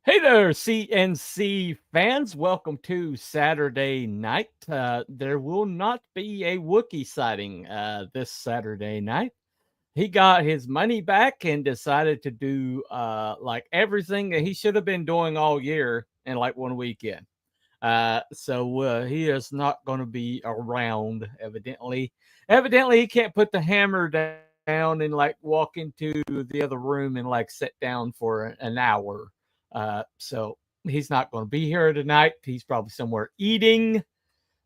Hey there, CNC fans. Welcome to Saturday night. There will not be a Wookiee sighting this Saturday night. He got his money back and decided to do like everything that he should have been doing all year in like one weekend. So he is not going to be around, evidently. Evidently, he can't put the hammer down and like walk into the other room and like sit down for an hour. So he's not going to be here tonight. He's probably somewhere eating,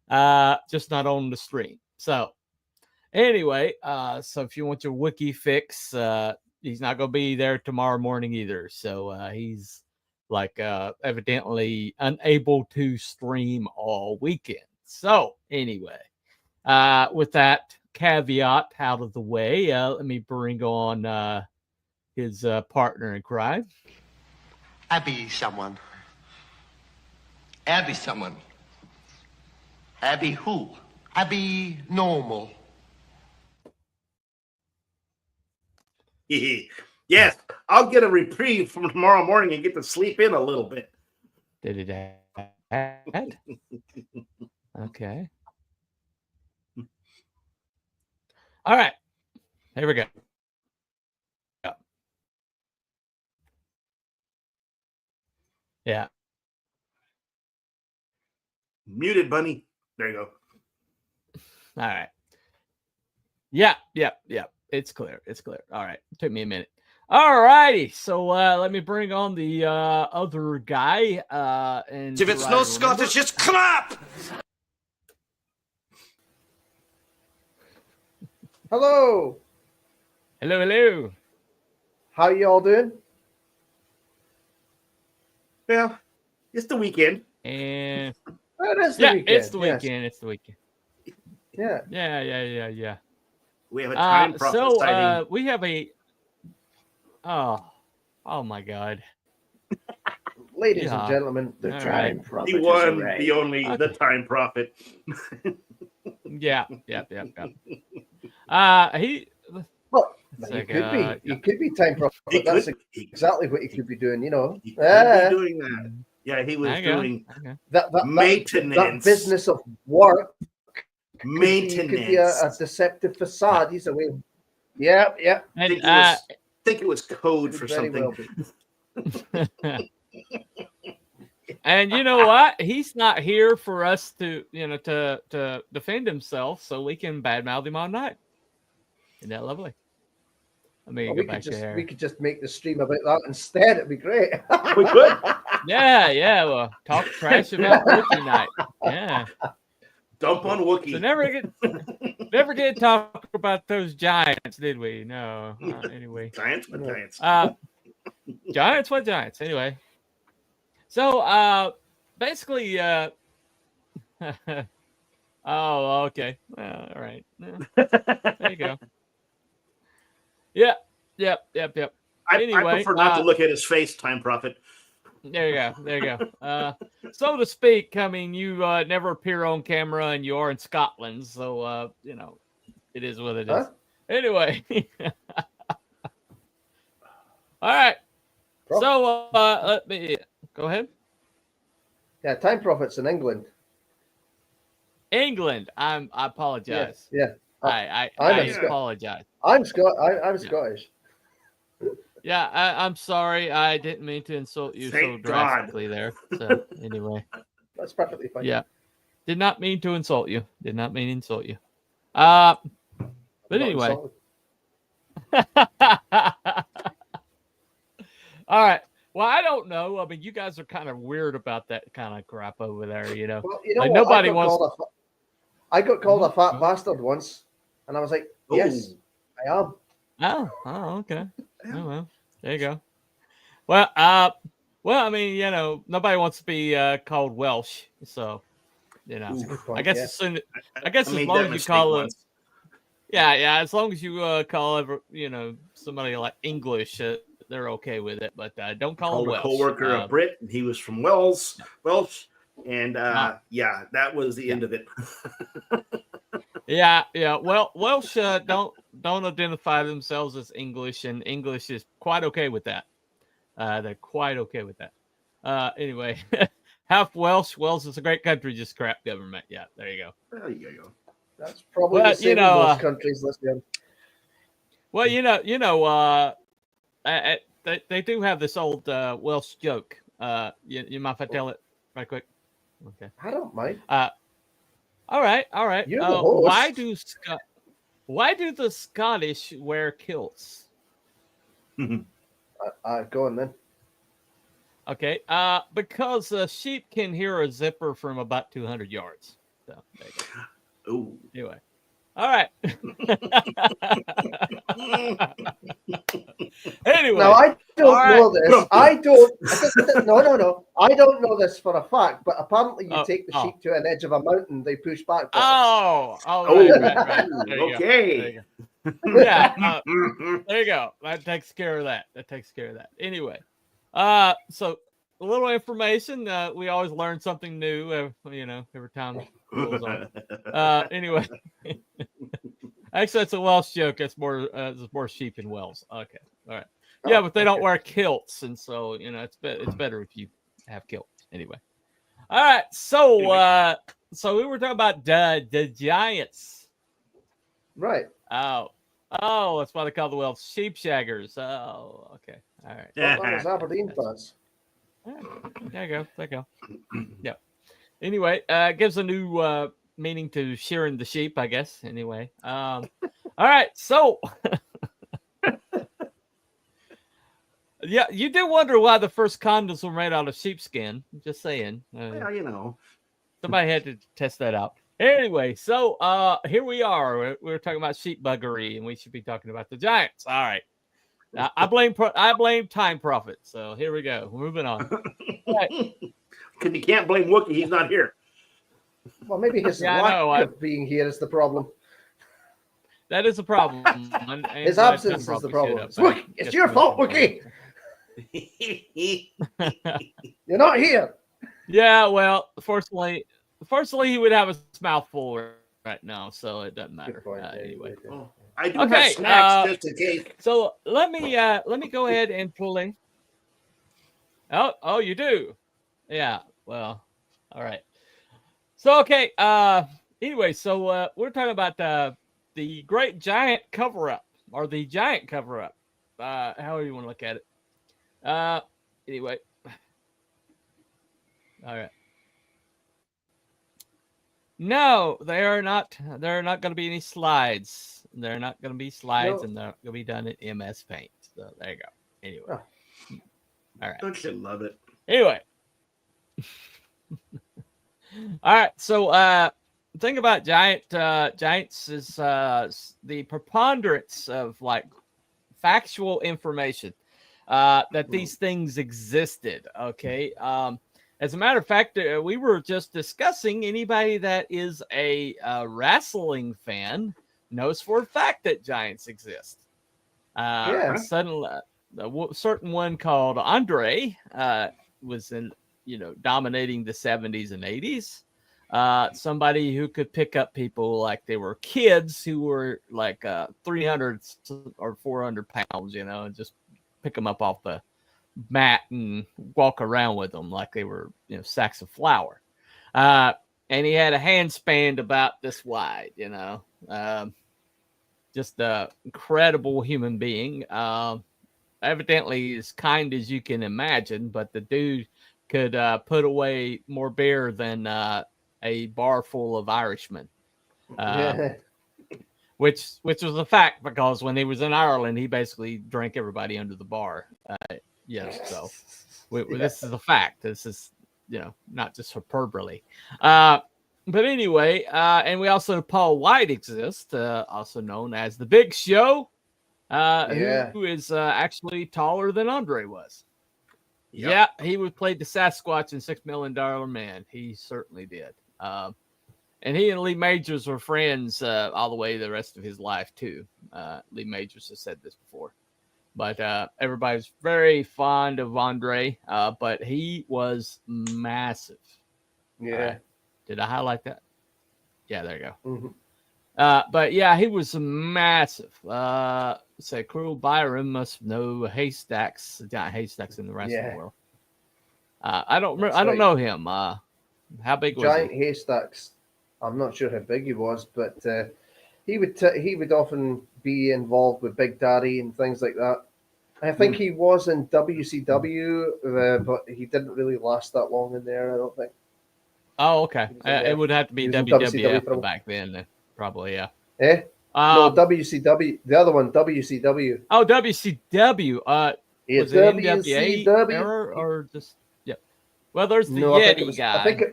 just not on the stream. So anyway, so if you want your wiki fix, he's not going to be there tomorrow morning either. So he's like evidently unable to stream all weekend. So anyway, with that caveat out of the way, let me bring on his partner in crime. Abby someone. Abby someone. Abby who? Abby normal. Yes, I'll get a reprieve from tomorrow morning and get to sleep in a little bit. Did it add? Okay. All right. Here we go. Yeah. Muted, Bunny. There you go. All right. Yeah. It's clear. All right. It took me a minute. All righty. So let me bring on the other guy. And If it's no Scottish, just clap! Hello. Hello. How you all doing? Well, it's the weekend. And It is the weekend. it's the weekend. Yes. It's the weekend. Yeah. Yeah. We have a time prophet sighting. We have a oh my God. Ladies and gentlemen, the All time right. prophet The one, is arrived. the only, the time prophet. Yeah. He Well, It's you like, could be. yeah. You could be time prophet. He That's could- exactly what you could be doing. You know, He could be doing that. Yeah, he was There you go. doing Okay. that maintenance. business of work. Maintenance. Could be a deceptive facade. He's away. Yeah. And think it was code Could for very something. well be. and you know what? He's not here for us to, to defend himself, so we can badmouth him all night. Isn't that lovely? Let me Well, go we back could there. we could just make the stream about that instead. It'd be great. We could. Yeah. Well, talk trash about Wookiee night. Yeah. Dump on Wookiee. So never did talk about those giants, did we? No. Anyway. Giants with giants. Giants, what giants? Anyway. So basically oh, okay. Well, all right. There you go. Yep. I Anyway, prefer not to look at his face, time prophet. There you go. So to speak, I mean, you never appear on camera and you are in Scotland, so it is what it is. Huh? Anyway. All right. Prof- So let me go ahead. Yeah, time prophets in England. England. I apologize. Yeah. I I'm a apologize. I'm Scottish. Yeah, I'm sorry. I didn't mean to insult you so Thank God. drastically there. So anyway. That's perfectly fine. Yeah. Did not mean to insult you. But Not anyway. insulted. All right. Well, I don't know. I mean, you guys are kind of weird about that kind of crap over there, you know. Well, you know Like, what? nobody wants. I got called a fat bastard once, and I was like, "Yes, I am." Oh, okay. Oh, well, there you go. Well, I mean, nobody wants to be called Welsh, so That's a good point, I guess yeah. as soon, I as made long that as you mistake call it, once. yeah, as long as you call somebody like English, they're okay with it, but don't call Called them a Welsh. coworker a Brit, and he was from Welsh, and yeah, that was the end of it. Yeah. Well, Welsh don't identify themselves as English, and English is quite okay with that. They're quite okay with that. Anyway, half Welsh. Wales is a great country, just crap government. Yeah, there you go. There you go. That's probably Well, the same you know, in most countries. Let's be honest. Well, they do have this old Welsh joke. You mind if I tell it right quick? Okay. I don't mind. All right. You're the host. Why do the Scottish wear kilts? Go on then. Okay. Because sheep can hear a zipper from about 200 yards. So there you go. Ooh. Anyway. All right. Anyway. Now I don't know this. Grumpy. I don't. No. I don't know this for a fact. But apparently, you take the sheep to an edge of a mountain, they push back. Right. There you Okay. go. Yeah. There you go. That takes care of that. Anyway. So a little information. We always learn something new. Every time it goes on. Anyway. Actually, it's a Welsh joke. It's more sheep in Wales. Okay, all right. Yeah, but they don't wear kilts, and so it's better if you have kilts. Anyway, all right. So we were talking about the giants, Right. Oh, that's why they call the Welsh sheep shaggers. Oh, okay, all right. Well, that was Aberdeen fans. There you go. Yeah. Anyway, gives a new meaning to shearing the sheep, I guess. Anyway, all right. So, yeah, you do wonder why the first condoms were made out of sheepskin. Just saying. Well, somebody had to test that out. Anyway, so here we are. We're talking about sheep buggery, and we should be talking about the giants. All right. Now, I blame time profit. So here we go. Moving on. Right. Because you can't blame Wookiee. He's not here. Well, maybe his lack of being here is the problem. That is a problem. His absence is the problem. It's your fault, Wookiee. You're not here. Yeah, well, fortunately, he would have his mouth full right now, so it doesn't matter. Anyway, I do have snacks just in case. So let me go ahead and pull in. Oh, you do? Yeah. Well, all right. So okay. Anyway, so we're talking about the Great Giant Cover-Up, or the Giant Cover-Up. However you want to look at it. Anyway. All right. No, there are not going to be any slides. They're not going to be slides, and they're going to be done in MS Paint. So there you go. Anyway. All right. Don't you love it? Anyway. All right. So the thing about giants is the preponderance of like factual information that these things existed. Okay. As a matter of fact, we were just discussing anybody that is a wrestling fan knows for a fact that giants exist. Suddenly, a certain one called Andre was dominating the 70s and 80s. Somebody who could pick up people like they were kids who were like 300 or 400 pounds, and just pick them up off the mat and walk around with them like they were sacks of flour. And he had a hand span about this wide, just an incredible human being. Evidently as kind as you can imagine, but the dude could put away more beer than a bar full of Irishmen. Which was a fact, because when he was in Ireland, he basically drank everybody under the bar. So this is a fact. This is, not just hyperbole. But anyway, and we also, Paul White exists, also known as the Big Show, who is actually taller than Andre was. Yep. Yeah, he would play the Sasquatch in $6 Million Man. He certainly did. And he and Lee Majors were friends all the way the rest of his life, too. Lee Majors has said this before. But everybody's very fond of Andre, but he was massive. Yeah. Did I highlight that? Yeah, there you go. Mm-hmm. But yeah, he was massive. Say Cruel Byron must know giant haystacks in the rest of the world. I don't That's know right. him. How big was Giant he? haystacks. I'm not sure how big he was, but he would often be involved with Big Daddy and things like that. I think he was in WCW, but he didn't really last that long in there. I don't think. Oh, okay. He was in there. It would have to be He was in WCW for WWF a back then, probably. Yeah. Eh? No, Um. WCW. The other one, WCW. Oh, WCW. Yeah, Was it NWA WCW. era or just? Yeah. Well, there's the No, I think it Yeti was. I think guy.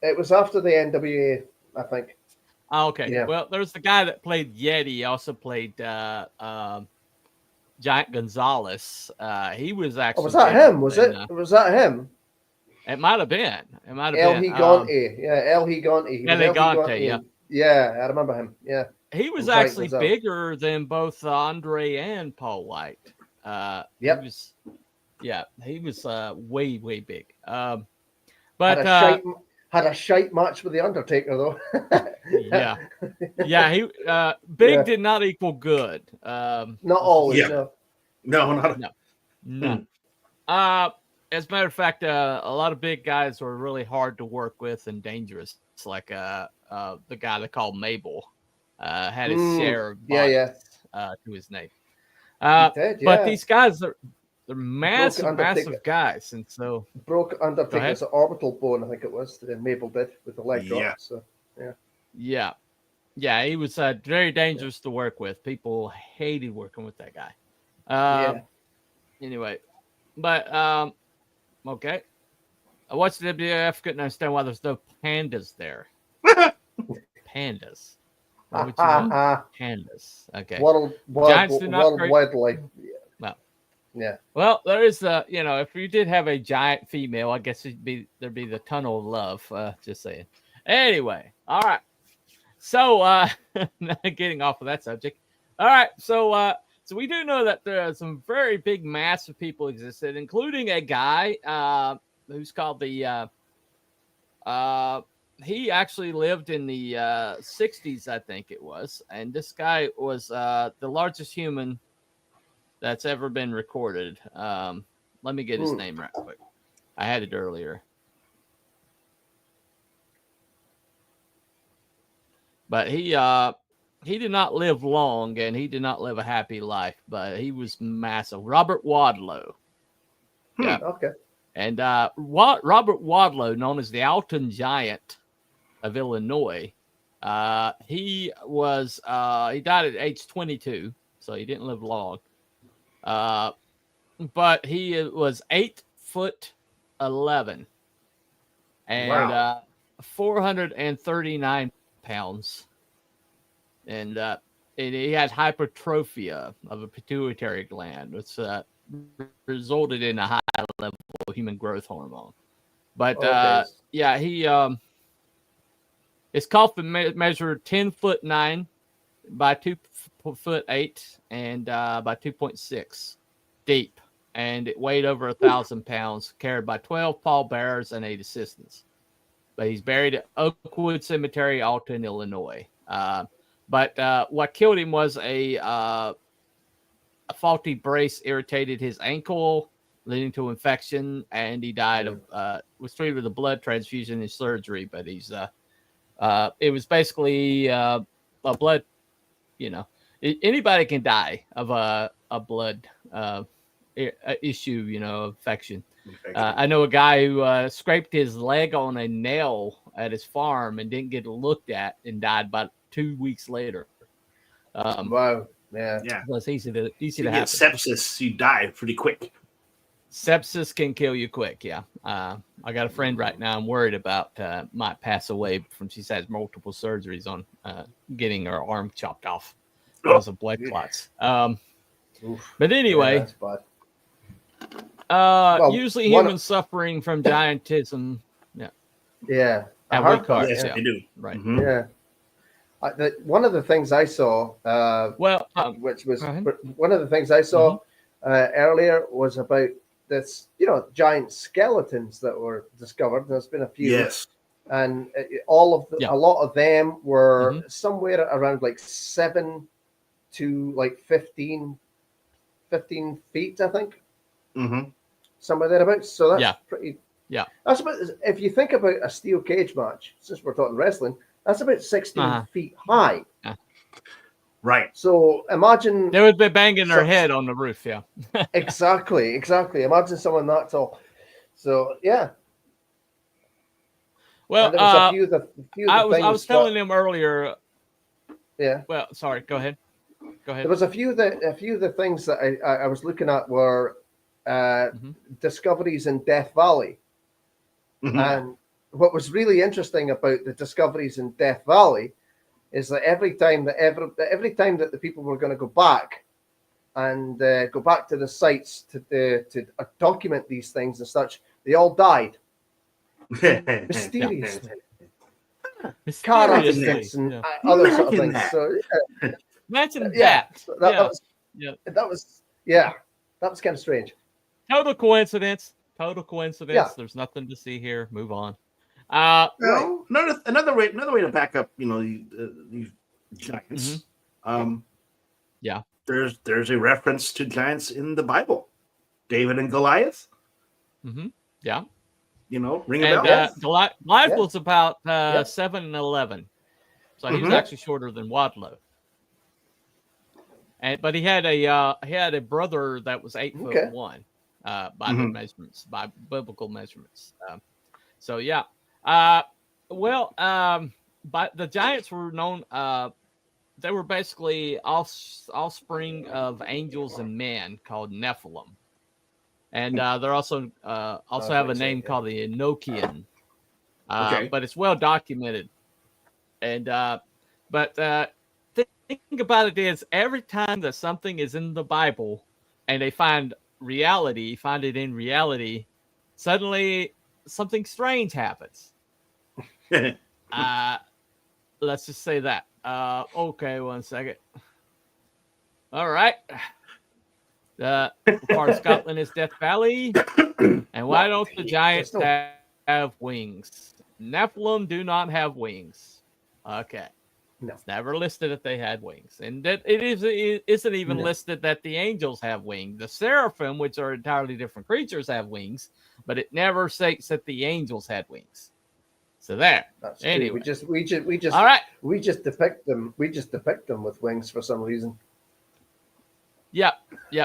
it was after the NWA. I think. Oh, okay. Yeah. Well, there's the guy that played Yeti. He also played Giant Gonzalez. He was Oh, actually was that bigger him? Was than, it? Was that him? it might have been. It might have El been. Gigante. Yeah, El Gigante. He was El Elegante, Gigante. yeah. Yeah, I remember him. Yeah. He was And Giant actually Gonzalez. bigger than both Andre and Paul White. Yep. He was way big. Had But had a shite match with the Undertaker though. yeah, he big Yeah. did not equal good. Not always. Yeah. No. No, not No. As a matter of fact, a lot of big guys were really hard to work with and dangerous. It's like the guy they called Mabel had his share of bodies to his name. He did, But yeah. these guys they're massive Undertaker. guys, and so Broke Undertaker's orbital bone, I think it was. That Mabel did with the leg drop. Yeah. So yeah, he was very dangerous to work with. People hated working with that guy. Anyway, but okay. I watched the WWF, couldn't understand why there's no pandas there. Pandas. Why would you want pandas? Okay. World Giants do not break- wildlife. Well, Yeah. Well, there is if you did have a giant female, I guess there'd be the tunnel of love. Just saying. Anyway, all right. So getting off of that subject. All right, so we do know that there are some very big mass of people existed, including a guy who's called the he actually lived in the 60s, I think it was, and this guy was the largest human that's ever been recorded. Let me get his name right quick. I had it earlier. But he did not live long, and he did not live a happy life, but he was massive. Robert Wadlow. Yeah. Okay. And Robert Wadlow, known as the Alton Giant of Illinois, he died at age 22, so he didn't live long. But he was 8'11" and 439 pounds, and he had hypertrophy of a pituitary gland, which resulted in a high level of human growth hormone. But he his coffin measured 10'9" by 2'8" and by 2.6 deep, and it weighed over 1,000 pounds, carried by 12 pallbearers and 8 assistants. But he's buried at Oakwood Cemetery, Alton, Illinois. But what killed him was a faulty brace irritated his ankle, leading to infection, and he died was treated with a blood transfusion and surgery. But it was basically a blood, anybody can die of a blood issue, infection. I know a guy who scraped his leg on a nail at his farm and didn't get looked at and died about 2 weeks later. Wow. Yeah. Well, it's easy to You happen. get sepsis, you die pretty quick. Sepsis can kill you quick. Yeah. I got a friend right now I'm worried about might pass away from. She's had multiple surgeries on getting her arm chopped off because of blood clots. But anyway, that's bad. Usually humans suffering from giantism. Yeah. Have weak hearts. Yes, they do. Right. Mm-hmm. Yeah. One of the things I saw, which was one of the things I saw earlier was about this, giant skeletons that were discovered. There's been a few, Yes, and a lot of them were somewhere around like 7 to like 15 feet, I think, somewhere thereabouts. So that's Yeah. That's about, if you think about a steel cage match, since we're talking wrestling, that's about 16 feet high. Right. So imagine They would be banging their head on the roof. Yeah. exactly. Imagine someone that tall. So yeah. Well, and there was a few of the I things was telling them earlier. Yeah. Well, sorry. Go ahead. There was a few of the things that I was looking at were discoveries in Death Valley, and what was really interesting about the discoveries in Death Valley is that every time that the people were going to go back and go back to the sites to document these things and such, they all died mysteriously. Car accidents and other sort of things. So imagine that. That was kind of strange. Total coincidence. Yeah. There's nothing to see here. Move on. Well, another way to back up, these giants. Yeah. There's a reference to giants in the Bible, David and Goliath. Yeah. Ring a bell. Goliath was about 7'11", so he was actually shorter than Wadlow. But he had a brother that was 8'1", by the measurements, by biblical measurements. So yeah. But the giants were known. They were basically offspring of angels and men called Nephilim. And they're also have a name called the Enochian, but it's well documented. And think about it is every time that something is in the Bible and they find it in reality, suddenly something strange happens. Let's just say that. Okay, 1 second. All right. Part of Scotland is Death Valley. And why don't the giants have wings? Nephilim do not have wings. Okay. No. It's never listed that they had wings. And that it isn't even listed that the angels have wings. The seraphim, which are entirely different creatures, have wings, but it never states that the angels had wings. So there. That's anyway. True. We just all right. We just depict them with wings for some reason. Yeah,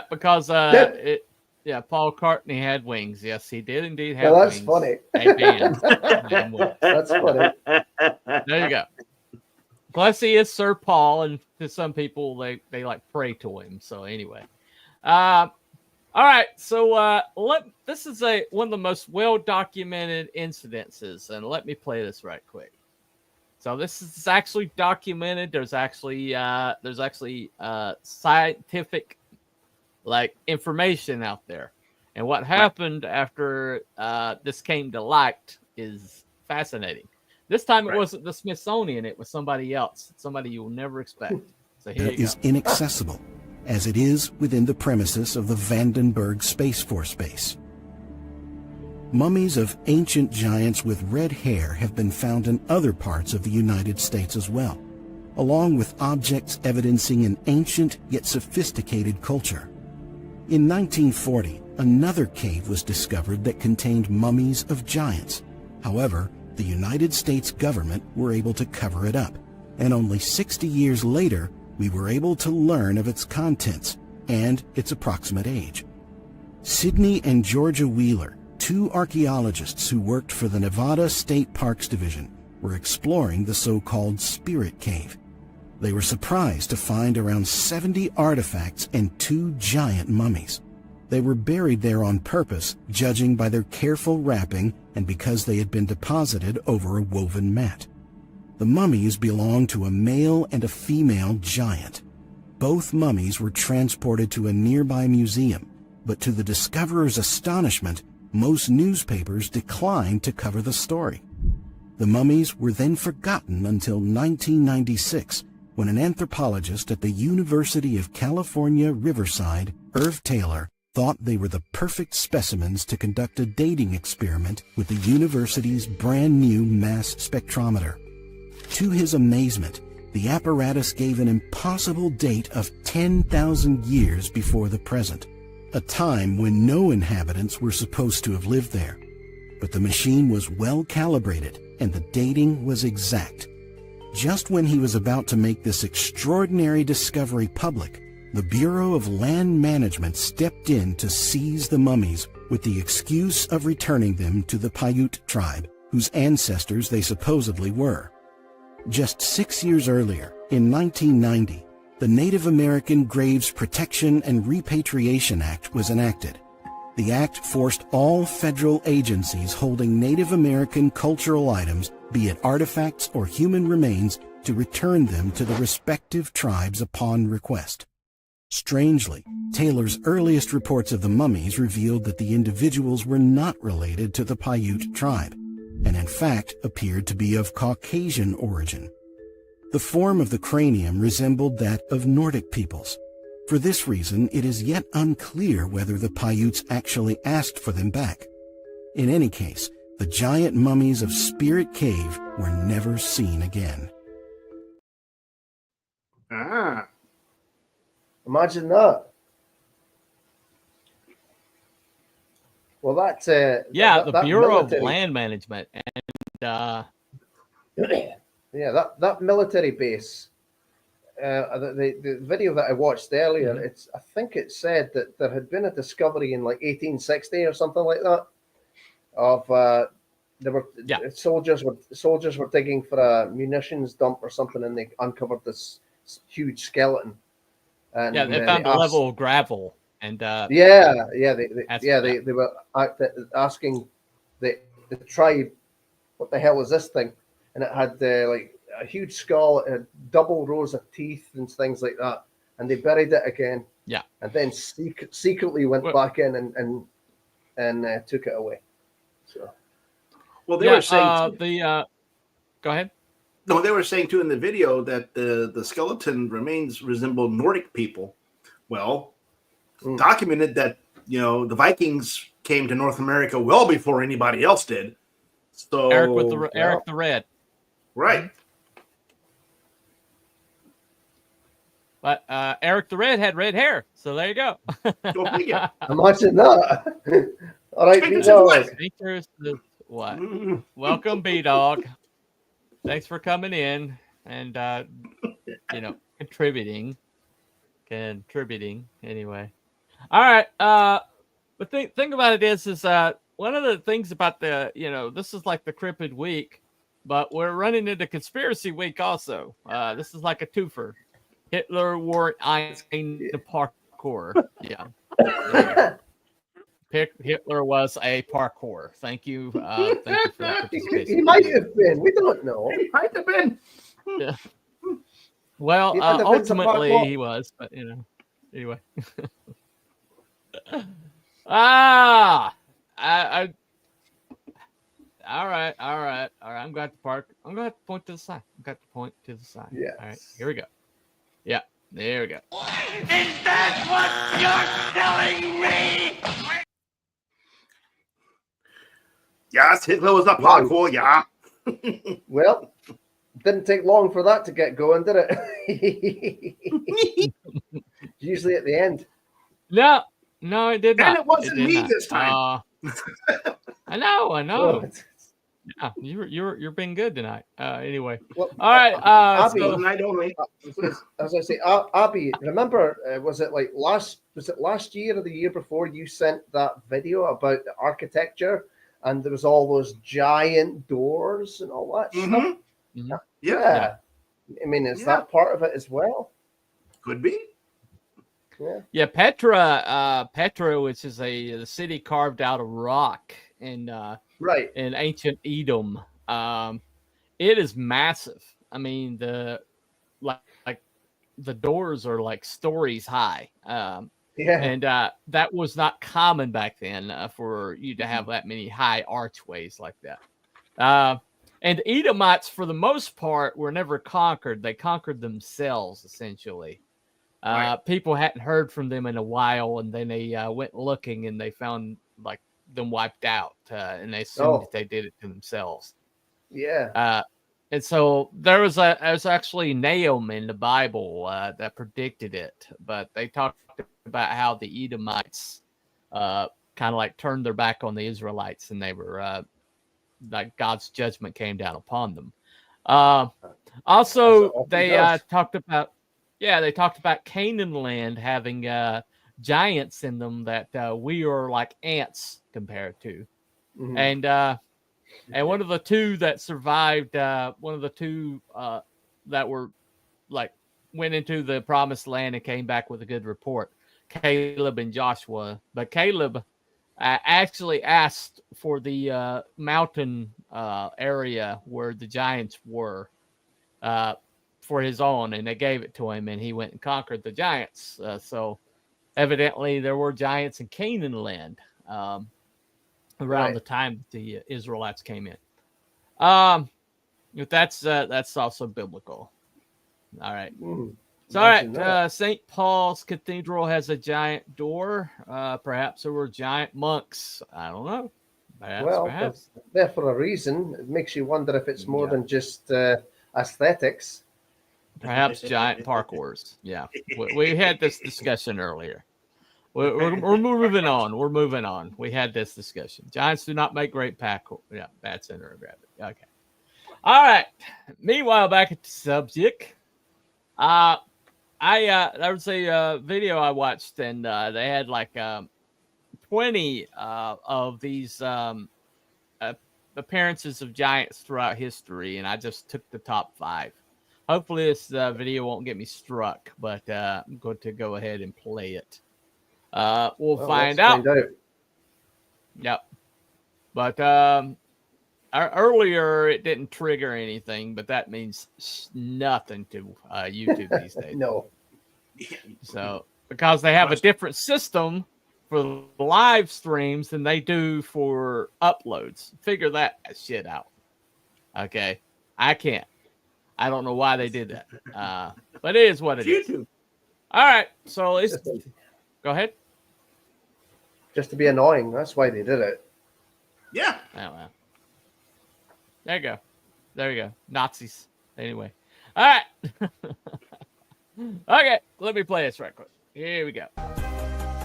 because Paul McCartney had wings. Yes, he did indeed have that's wings. Funny. That's funny. There you go. Plus, he is Sir Paul, and to some people, they like pray to him. So anyway, all right. So this is one of the most well documented incidences, and let me play this right quick. So this is actually documented. There's actually scientific information out there, and what happened after this came to light is fascinating. This time it wasn't the Smithsonian; it was somebody else, somebody you will never expect. So here you go. Is inaccessible, as it is within the premises of the Vandenberg Space Force Base. Mummies of ancient giants with red hair have been found in other parts of the United States as well, along with objects evidencing an ancient yet sophisticated culture. In 1940, another cave was discovered that contained mummies of giants. However, the United States government were able to cover it up, and only 60 years later, we were able to learn of its contents and its approximate age. Sidney and Georgia Wheeler, two archaeologists who worked for the Nevada State Parks Division, were exploring the so-called Spirit Cave. They were surprised to find around 70 artifacts and 2 giant mummies. They were buried there on purpose, judging by their careful wrapping and because they had been deposited over a woven mat. The mummies belonged to a male and a female giant. Both mummies were transported to a nearby museum, but to the discoverer's astonishment, most newspapers declined to cover the story. The mummies were then forgotten until 1996, when an anthropologist at the University of California, Riverside, Irv Taylor, thought they were the perfect specimens to conduct a dating experiment with the university's brand new mass spectrometer. To his amazement, the apparatus gave an impossible date of 10,000 years before the present, a time when no inhabitants were supposed to have lived there. but the machine was well calibrated and the dating was exact. Just when he was about to make this extraordinary discovery public, the Bureau of Land Management stepped in to seize the mummies with the excuse of returning them to the Paiute tribe, whose ancestors they supposedly were. Just 6 years earlier, in 1990, the Native American Graves Protection and Repatriation Act was enacted. The act forced all federal agencies holding Native American cultural items, be it artifacts or human remains, to return them to the respective tribes upon request. Strangely, Taylor's earliest reports of the mummies revealed that the individuals were not related to the Paiute tribe, and in fact appeared to be of Caucasian origin. The form of the cranium resembled that of Nordic peoples. For this reason, it is yet unclear whether the Paiutes actually asked for them back. In any case, the giant mummies of Spirit Cave were never seen again. Ah. Imagine that. Well, that's the Bureau military, of Land Management, and that military base. The video that I watched earlier, I think it said that there had been a discovery in like 1860 or something like that of soldiers were digging for a munitions dump or something, and they uncovered this huge skeleton. And they found a level of gravel, and they were asking the tribe, what the hell is this thing? And it had like a huge skull, it had double rows of teeth and things like that, and they buried it again. Yeah, and then secretly went back in and took it away. So, well, they were saying go ahead. No, they were saying too in the video that the skeleton remains resemble Nordic people. Well, documented that the Vikings came to North America well before anybody else did. So Eric the Red, right? But Eric the Red had red hair, so there you go. Imagine that. All right, what? Welcome, B-Dog. Thanks for coming in and contributing anyway. All right. But thing about it is one of the things about this is like the Cryptid week, but we're running into Conspiracy week also. This is like a twofer. Hitler wore Einstein to parkour. Yeah. Hitler was a parkour. Thank you. Thank you for that participation. He might have been. We don't know. He might have been. Yeah. Well, ultimately he was, but anyway. All right. I'm going to park. I'm going to point to the side. Yeah. All right. Here we go. Yeah. There we go. Is that what you're telling me? Yes, Hitler was a parkour, yeah. Well, didn't take long for that to get going, did it? Usually at the end. No, it did not. And it wasn't me this time. I know. Oh. Yeah, you're being good tonight. Anyway, well, all right. Abby, tonight only. As I say, Abby, remember, was it last year or the year before you sent that video about the architecture, and there was all those giant doors and all that stuff? Mm-hmm. Yeah. I mean, is that part of it as well? Could be. Yeah, Petra, which is the city carved out of rock in ancient Edom. It is massive. I mean, the doors are like stories high. And that was not common back then for you to have that many high archways like that. And Edomites, for the most part, were never conquered. They conquered themselves, essentially. People hadn't heard from them in a while, and then they went looking, and they found them wiped out, and they assumed that they did it to themselves. Yeah. And so there's actually Nahum in the Bible that predicted it, but they talked about how the Edomites kind of like turned their back on the Israelites, and they were like God's judgment came down upon them. Also, they talked about Canaan land having giants in them that we are like ants compared to, and one of the two that survived, one of the two that were like went into the promised land and came back with a good report, Caleb and Joshua. But Caleb actually asked for the mountain area where the giants were for his own, and they gave it to him, and he went and conquered the giants. So evidently there were giants in Canaan land around the time the Israelites came in. That's also biblical. All right. So, all right. St. Paul's Cathedral has a giant door. Perhaps there were giant monks. I don't know. Perhaps. There for a reason. It makes you wonder if it's more than just aesthetics. Perhaps giant parkours. Yeah. We had this discussion earlier. We're moving on. We're moving on. We had this discussion. Giants do not make great parkour. Yeah, bad center of gravity. Okay. All right. Meanwhile, back at the subject. There was a video I watched, and they had like 20 of these appearances of giants throughout history, and I just took the top 5. Hopefully this video won't get me struck, but I'm going to go ahead and play it. We'll find out. Yep. But earlier it didn't trigger anything, but that means nothing to YouTube these days. No. So because they have a different system for live streams than they do for uploads. Figure that shit out. Okay. I can't. I don't know why they did that. But it is what it is. All right. So let's go ahead. Just to be annoying. That's why they did it. Yeah. Oh, well. There you go. There you go. Nazis. Anyway. All right. Okay. Let me play this right quick. Here we go.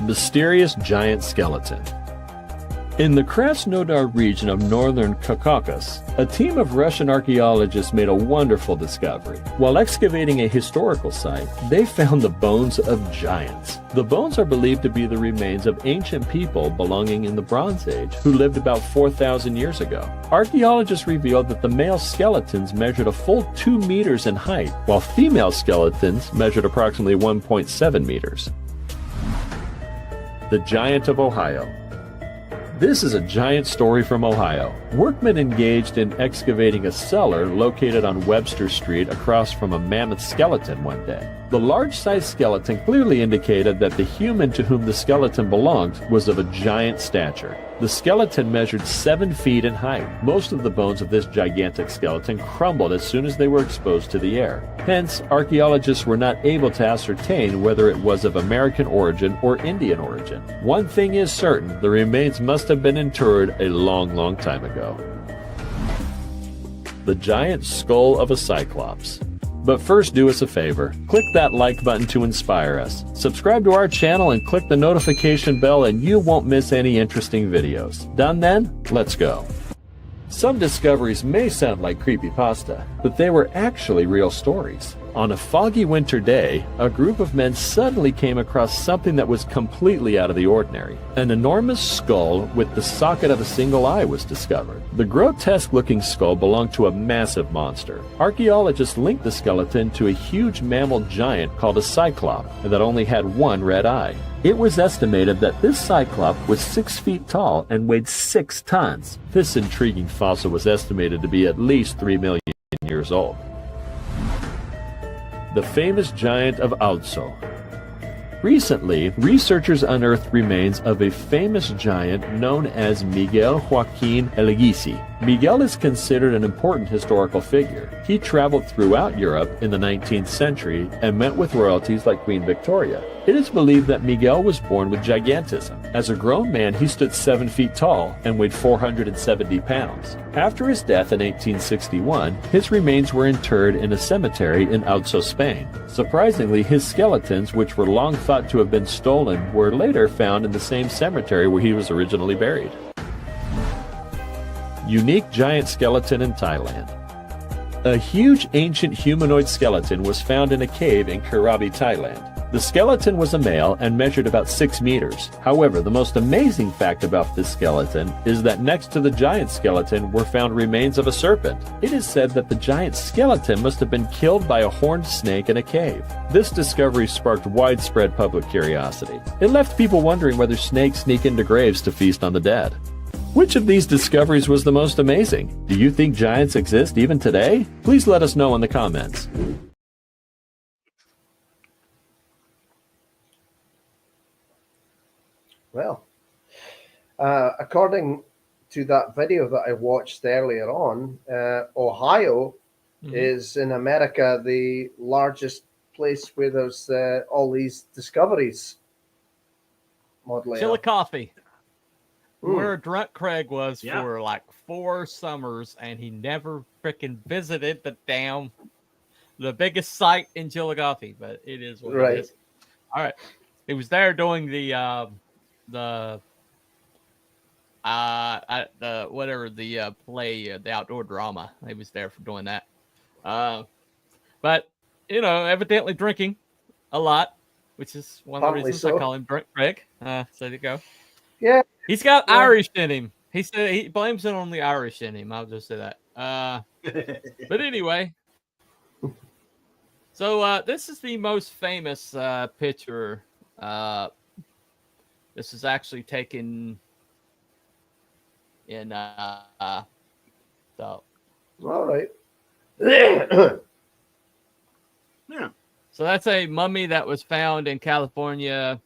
Mysterious giant skeleton. In the Krasnodar region of northern Caucasus, a team of Russian archaeologists made a wonderful discovery. While excavating a historical site, they found the bones of giants. The bones are believed to be the remains of ancient people belonging in the Bronze Age who lived about 4,000 years ago. Archaeologists revealed that the male skeletons measured a full 2 meters in height, while female skeletons measured approximately 1.7 meters. The Giant of Ohio. This is a giant story from Ohio. Workmen engaged in excavating a cellar located on Webster Street across from a mammoth skeleton one day. The large-sized skeleton clearly indicated that the human to whom the skeleton belonged was of a giant stature. The skeleton measured 7 feet in height. Most of the bones of this gigantic skeleton crumbled as soon as they were exposed to the air. Hence, archaeologists were not able to ascertain whether it was of American origin or Indian origin. One thing is certain, the remains must have been interred a long, long time ago. The giant skull of a cyclops. But first, do us a favor. Click that like button to inspire us. Subscribe to our channel and click the notification bell and you won't miss any interesting videos. Done then? Let's go. Some discoveries may sound like creepypasta, but they were actually real stories. On a foggy winter day, a group of men suddenly came across something that was completely out of the ordinary. An enormous skull with the socket of a single eye was discovered. The grotesque-looking skull belonged to a massive monster. Archaeologists linked the skeleton to a huge mammal giant called a cyclop that only had one red eye. It was estimated that this cyclop was 6 feet tall and weighed 6 tons. This intriguing fossil was estimated to be at least 3 million years old. The famous giant of Alzo. Recently, researchers unearthed remains of a famous giant known as Miguel Joaquin Elegisi. Miguel is considered an important historical figure. He traveled throughout Europe in the 19th century and met with royalties like Queen Victoria. It is believed that Miguel was born with gigantism. As a grown man, he stood 7 feet tall and weighed 470 pounds. After his death in 1861, his remains were interred in a cemetery in Ouzo, Spain. Surprisingly, his skeletons, which were long thought to have been stolen, were later found in the same cemetery where he was originally buried. Unique giant skeleton in Thailand. A huge ancient humanoid skeleton was found in a cave in Krabi, Thailand. The skeleton was a male and measured about 6 meters. However, the most amazing fact about this skeleton is that next to the giant skeleton were found remains of a serpent. It is said that the giant skeleton must have been killed by a horned snake in a cave. This discovery sparked widespread public curiosity. It left people wondering whether snakes sneak into graves to feast on the dead. Which of these discoveries was the most amazing? Do you think giants exist even today? Please let us know in the comments. Well, according to that video that I watched earlier on, Ohio is in America the largest place where there's all these discoveries. Chillicothe, where Drunk Craig was for like 4 summers, and he never freaking visited the biggest site in Chillicothe, but it is what it is. All right, he was there doing the play, the outdoor drama. He was there for doing that. But evidently drinking a lot, which is one of the reasons I call him Drunk Craig. So there you go. Yeah, he's got Irish in him. He said he blames it on the Irish in him. I'll just say that. But anyway, so this is the most famous picture. This is actually taken in so. All right. Yeah. So that's a mummy that was found in California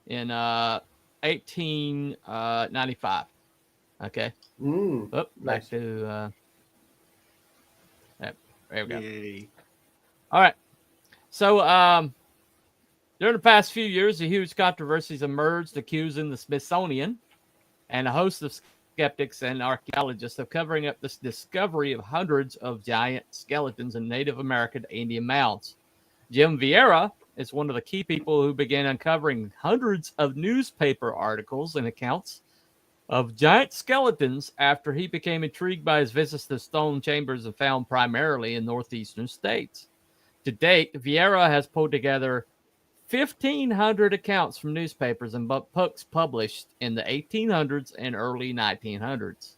in 1895. Okay. Back to there we go. Yay. All right. So during the past few years, a huge controversies emerged accusing the Smithsonian and a host of skeptics and archaeologists of covering up this discovery of hundreds of giant skeletons in Native American Indian mounds. Jim Vieira is one of the key people who began uncovering hundreds of newspaper articles and accounts of giant skeletons after he became intrigued by his visits to stone chambers found primarily in northeastern states. To date, Vieira has pulled together 1,500 accounts from newspapers and books published in the 1800s and early 1900s.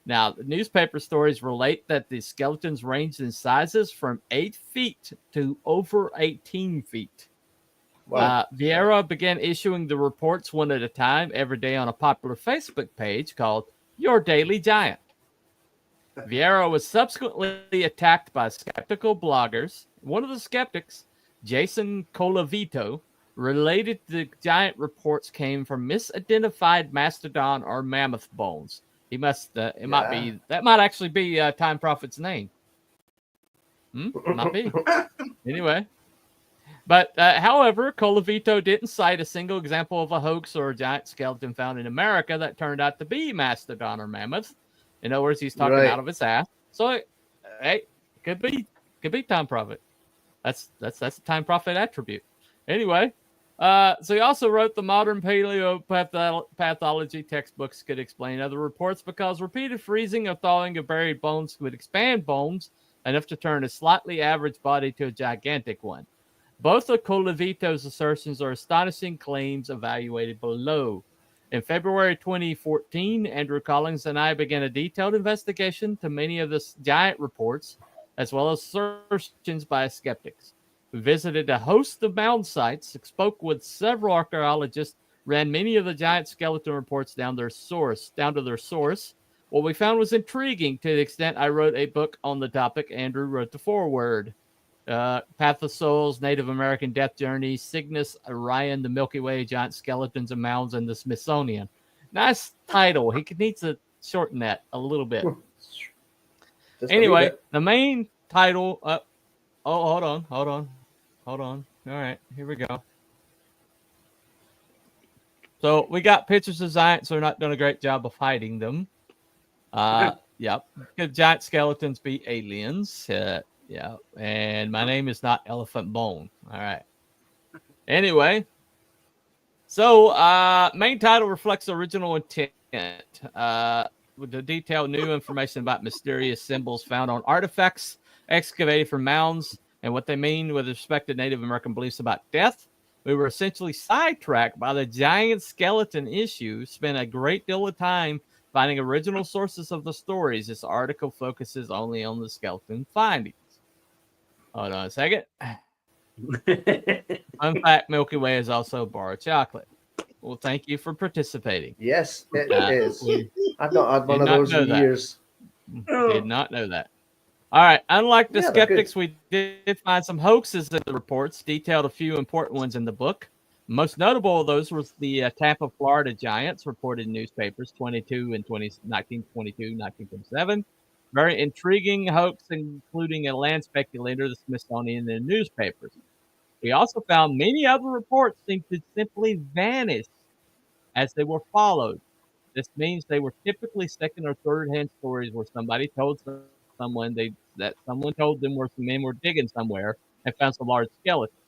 Now, the newspaper stories relate that the skeletons ranged in sizes from 8 feet to over 18 feet. Wow. Vieira began issuing the reports one at a time every day on a popular Facebook page called Your Daily Giant. Vieira was subsequently attacked by skeptical bloggers. One of the skeptics, Jason Colavito, related the giant reports came from misidentified mastodon or mammoth bones. He must. Might be. That might actually be Time Prophet's name. Might be. Anyway, but however, Colavito didn't cite a single example of a hoax or a giant skeleton found in America that turned out to be mastodon or mammoth. In other words, he's talking out of his ass. So, hey, could be Time Prophet. That's a Time Prophet attribute. Anyway, so he also wrote the modern paleopathology textbooks could explain other reports because repeated freezing or thawing of buried bones would expand bones enough to turn a slightly average body to a gigantic one. Both of Colavito's assertions are astonishing claims evaluated below. In February 2014, Andrew Collins and I began a detailed investigation to many of the giant reports, as well as assertions by skeptics. We visited a host of mound sites, spoke with several archaeologists, ran many of the giant skeleton reports down to their source. What we found was intriguing to the extent I wrote a book on the topic. Andrew wrote the foreword. Path of Souls, Native American Death Journey, Cygnus, Orion, the Milky Way, Giant Skeletons and Mounds, and the Smithsonian. Nice title. He needs to shorten that a little bit. Just a wee Anyway, bit. the main title. Hold on. All right, here we go. So we got pictures of giants. So they're not doing a great job of hiding them. Yep. Could giant skeletons be aliens? Yeah. And my name is not Elephant Bone. All right. Anyway, so main title reflects the original intent. With the detailed new information about mysterious symbols found on artifacts excavated from mounds and what they mean with respect to Native American beliefs about death. We were essentially sidetracked by the giant skeleton issue, spent a great deal of time finding original sources of the stories. This article focuses only on the skeleton findings. Hold on a second. Fun fact, Milky Way is also a bar of chocolate. Well, thank you for participating. Yes, it is. We I've not had one did of not those know in that. years. Did not know that. All right. Unlike the Yeah, they're good. skeptics, we did find some hoaxes in the reports, detailed a few important ones in the book. Most notable of those was the Tampa, Florida giants reported in newspapers 1922, 1927. Very intriguing hoax, including a land speculator, the Smithsonian, in the newspapers. We also found many other reports seemed to simply vanish as they were followed. This means they were typically second or third hand stories where somebody told someone that someone told them where some men were digging somewhere and found some large skeletons.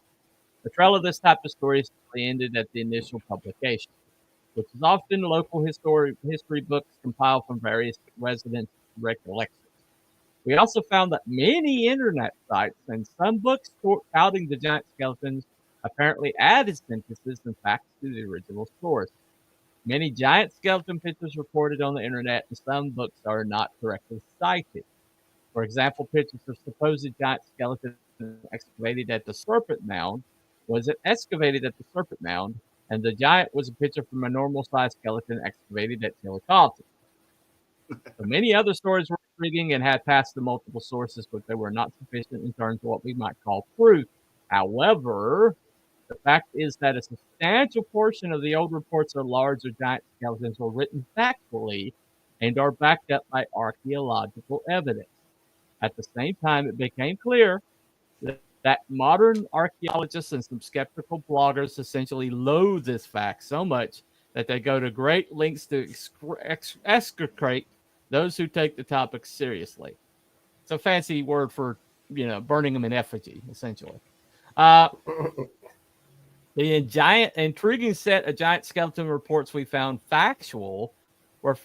The trail of this type of story simply ended at the initial publication, which is often local history books compiled from various residents' recollections. We also found that many internet sites and some books touting the giant skeletons apparently added sentences and facts to the original source. Many giant skeleton pictures reported on the internet, and some books are not correctly cited. For example, pictures of supposed giant skeleton excavated at the Serpent Mound was it excavated at the Serpent Mound, and the giant was a picture from a normal-sized skeleton excavated at Chillicothe. So many other stories were intriguing and had passed the multiple sources, but they were not sufficient in terms of what we might call proof. However, the fact is that a substantial portion of the old reports of large or giant skeletons were written factually and are backed up by archaeological evidence. At the same time, it became clear that modern archaeologists and some skeptical bloggers essentially loathe this fact so much that they go to great lengths to execrate those who take the topic seriously. It's a fancy word for, burning them in effigy, essentially. The intriguing set of giant skeleton reports we found factual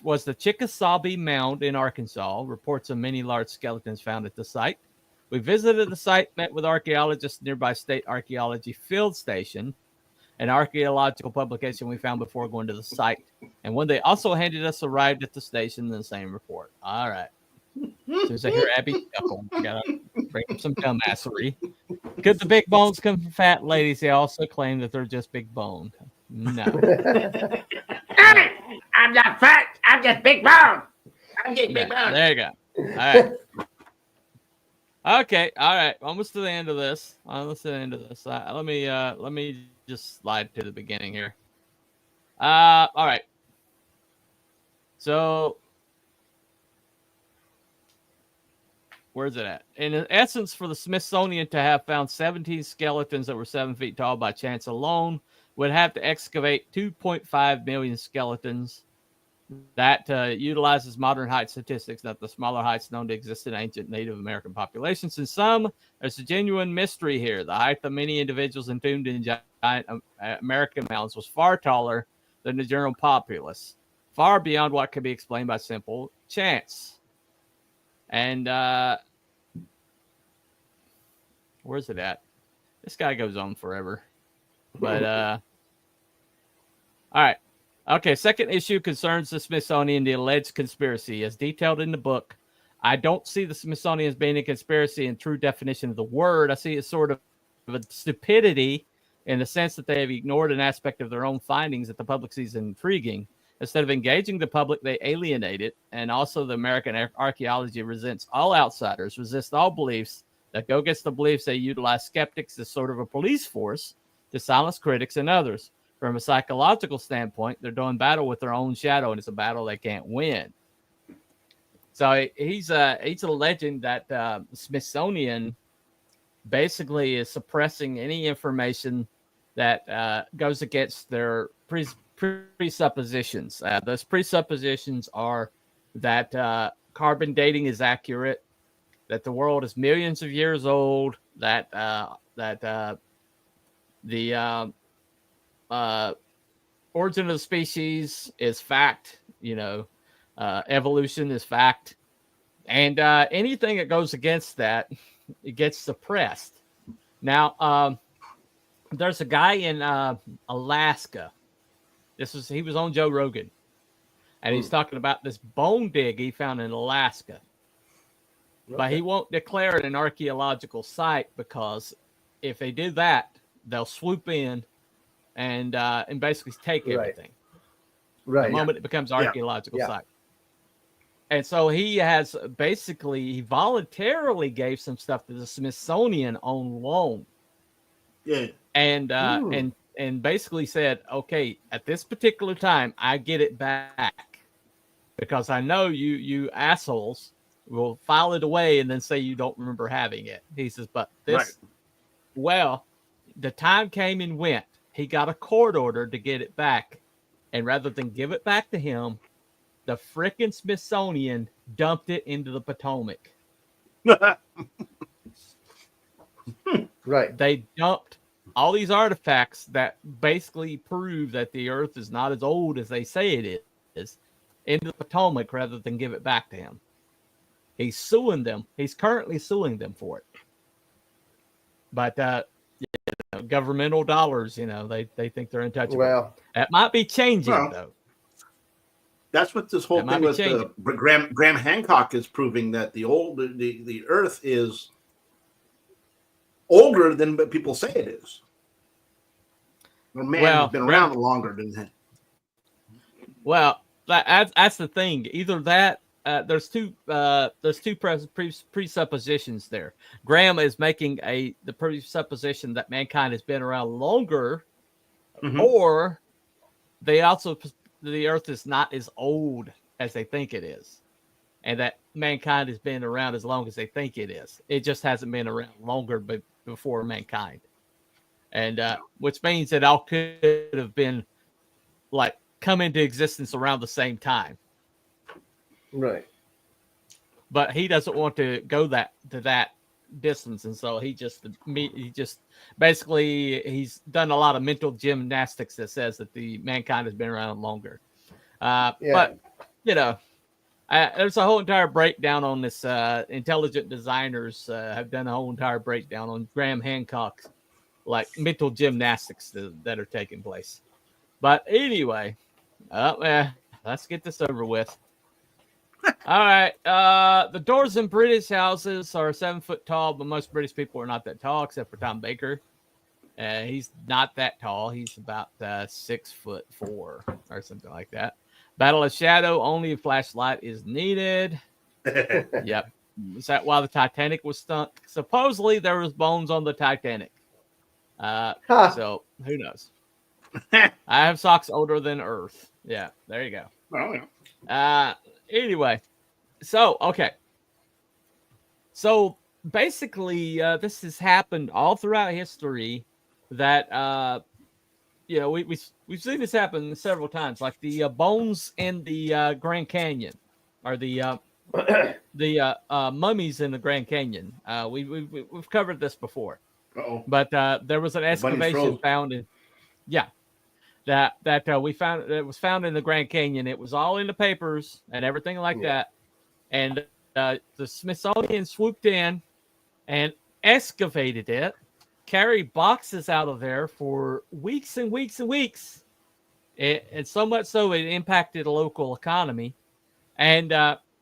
was the Chickasaw Mound in Arkansas, reports of many large skeletons found at the site. We visited the site, met with archaeologists nearby State Archaeology Field Station, an archaeological publication we found before going to the site. And when they also handed us arrived at the station in the same report. All right. As soon as I hear Abby chuckle, I gotta bring up some dumbassery. Could the big bones come from fat ladies? They also claim that they're just big boned. No. I'm not fat. I'm just big bone. I'm just big bone. There you go. All right. Okay. All right. Almost to the end of this. Let me just slide to the beginning here. All right. So where's it at? In essence, for the Smithsonian to have found 17 skeletons that were 7 feet tall by chance alone would have to excavate 2.5 million skeletons. That utilizes modern height statistics, not the smaller heights known to exist in ancient Native American populations. In some, there's a genuine mystery here. The height of many individuals entombed in giant American mounds was far taller than the general populace, far beyond what could be explained by simple chance. And where's it at? This guy goes on forever. But all right. Okay, second issue concerns the Smithsonian, the alleged conspiracy. As detailed in the book, I don't see the Smithsonian as being a conspiracy in true definition of the word. I see it sort of a stupidity in the sense that they have ignored an aspect of their own findings that the public sees intriguing. Instead of engaging the public, they alienate it. And also the American archaeology resents all outsiders, resists all beliefs that go against the beliefs. They utilize skeptics as sort of a police force to silence critics and others. From a psychological standpoint, they're doing battle with their own shadow, and it's a battle they can't win. So he's a legend that Smithsonian basically is suppressing any information that goes against their presuppositions. Those presuppositions are that carbon dating is accurate, that the world is millions of years old, that the origin of the species is fact, evolution is fact, and anything that goes against that, it gets suppressed. Now, there's a guy in Alaska. He was on Joe Rogan, and he's talking about this bone dig he found in Alaska. But he won't declare it an archaeological site because if they do that, they'll swoop in and basically take everything. Right. The moment it becomes archaeological site. And so he voluntarily gave some stuff to the Smithsonian on loan. Yeah. And basically said, okay, at this particular time, I get it back because I know you assholes will file it away and then say you don't remember having it. He says, but this, well, the time came and went. He got a court order to get it back. And rather than give it back to him, the frickin' Smithsonian dumped it into the Potomac. Right. They dumped all these artifacts that basically prove that the Earth is not as old as they say it is into the Potomac rather than give it back to him. He's suing them. He's currently suing them for it. But governmental dollars, they think they're untouchable. Well, that might be changing though. That's what this whole thing with Graham Hancock is proving, that the Earth is older than what people say it is. Or man has been around longer than that. Well, that's the thing. Either that, there's two presuppositions there. Graham is making the presupposition that mankind has been around longer, or the Earth is not as old as they think it is, and that mankind has been around as long as they think it is. It just hasn't been around longer before mankind, and which means it all could have been like come into existence around the same time. Right. But he doesn't want to go to that distance, and so he just basically he's done a lot of mental gymnastics that says that the mankind has been around longer. But there's a whole entire breakdown on this. Intelligent designers have done a whole entire breakdown on Graham Hancock's like mental gymnastics that are taking place. But anyway, let's get this over with. All right. The doors in British houses are 7 foot tall, but most British people are not that tall, except for Tom Baker. He's not that tall. He's about 6'4" or something like that. Battle of Shadow, only a flashlight is needed. Yep. Is that why the Titanic was sunk? Supposedly there was bones on the Titanic. So who knows? I have socks older than Earth. Yeah, there you go. Oh, yeah. Anyway, so okay. So basically, this has happened all throughout history. That we've seen this happen several times, like the bones in the Grand Canyon, or the mummies in the Grand Canyon. We've covered this before. Uh-oh. But there was an excavation found in, we found that was found in the Grand Canyon. It was all in the papers and everything like that. And the Smithsonian swooped in and excavated it, carried boxes out of there for weeks and weeks and weeks. And so much so it impacted the local economy. And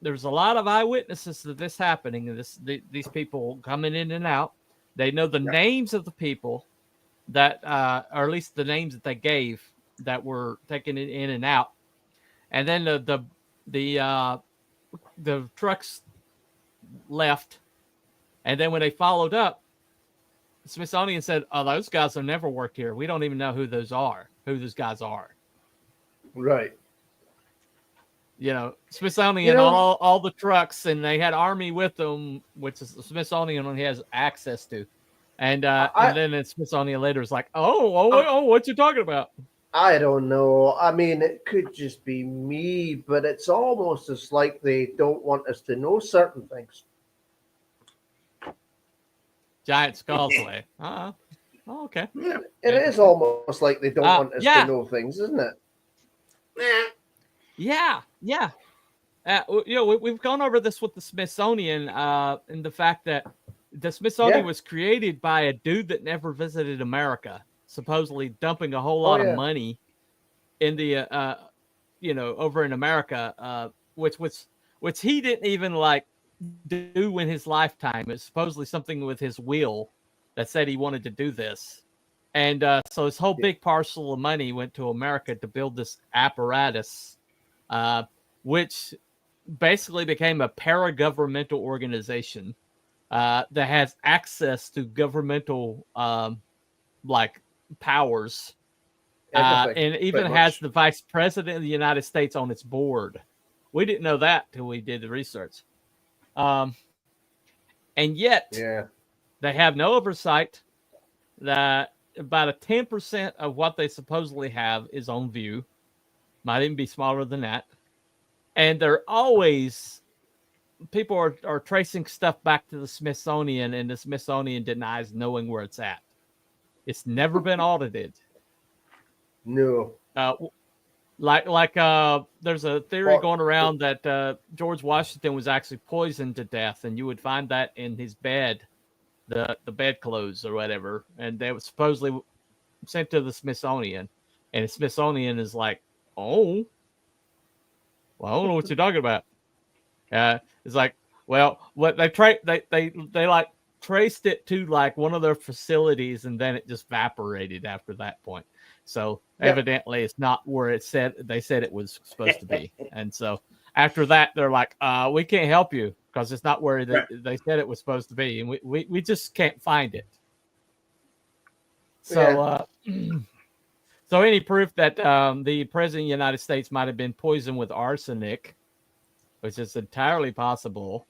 there's a lot of eyewitnesses to this happening, and these people coming in and out. They know the names of the people that, or at least the names that they gave that were taken in and out. And then the trucks left. And then when they followed up, the Smithsonian said, "Oh, those guys have never worked here. We don't even know who those guys are." Right. Smithsonian on all the trucks, and they had army with them, which is the Smithsonian only has access to. And then the Smithsonian later is like, oh, what you talking about? I don't know. I mean, it could just be me, but it's almost as like they don't want us to know certain things. Giant skulls way. Oh, okay. Yeah. It is almost like they don't want us to know things, isn't it? Yeah. We've gone over this with the Smithsonian, and the fact that the Smithsonian was created by a dude that never visited America, supposedly dumping a whole lot of money in the, over in America, which he didn't even like do in his lifetime. It's supposedly something with his will that said he wanted to do this. And so his whole big parcel of money went to America to build this apparatus, which basically became a paragovernmental organization that has access to governmental powers, and even has the vice president of the United States on its board. We didn't know that till we did the research. And yet they have no oversight. That about a 10% of what they supposedly have is on view. Might even be smaller than that. And they're always, people are tracing stuff back to the Smithsonian, and the Smithsonian denies knowing where it's at. It's never been audited. No. There's a theory going around that George Washington was actually poisoned to death, and you would find that in his bed, the bedclothes or whatever, and they were supposedly sent to the Smithsonian, and the Smithsonian is like, oh, well, I don't know what you're talking about. It's like, well, what they traced it to like one of their facilities, and then it just evaporated after that point. So evidently it's not where they said it was supposed to be. And so after that, they're like, we can't help you because it's not where they said it was supposed to be. And we just can't find it. So, so any proof that the president of the United States might have been poisoned with arsenic, which is entirely possible,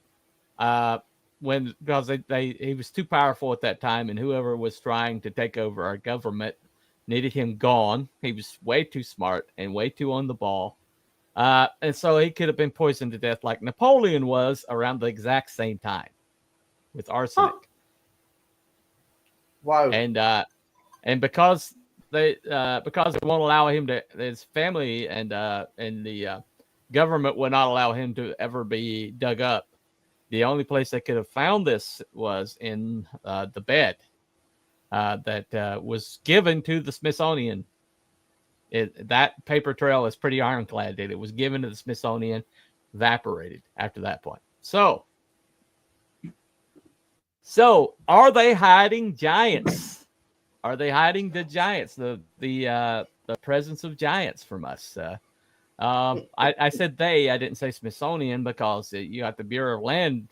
because he was too powerful at that time, and whoever was trying to take over our government needed him gone. He was way too smart and way too on the ball. And so he could have been poisoned to death like Napoleon was around the exact same time with arsenic. Huh. Wow. And because they won't allow him to, his family and the government would not allow him to ever be dug up. The only place they could have found this was in the bed that was given to the Smithsonian. That paper trail is pretty ironclad that it was given to the Smithsonian, evaporated after that point. So are they hiding giants? Are they hiding the giants, the presence of giants from us? I said they. I didn't say Smithsonian because you got the Bureau of Land,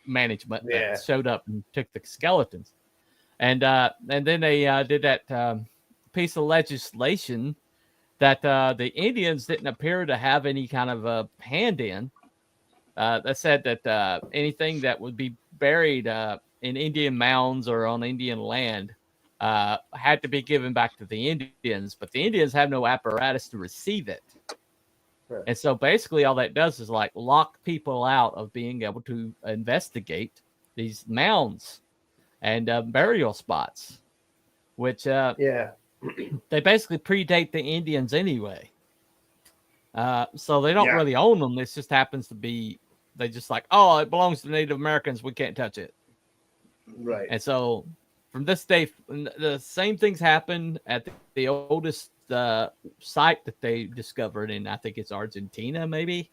management that showed up and took the skeletons, and then they did that piece of legislation that the Indians didn't appear to have any kind of a hand in. That said that anything that would be buried in Indian mounds or on Indian land had to be given back to the Indians, but the Indians have no apparatus to receive it. Right. And so basically all that does is like lock people out of being able to investigate these mounds and burial spots, which they basically predate the Indians anyway. So they don't really own them. This just happens to be, they just like, oh, it belongs to Native Americans. We can't touch it. Right. And so from this day, the same things happen at the oldest site that they discovered in, I think it's Argentina, maybe.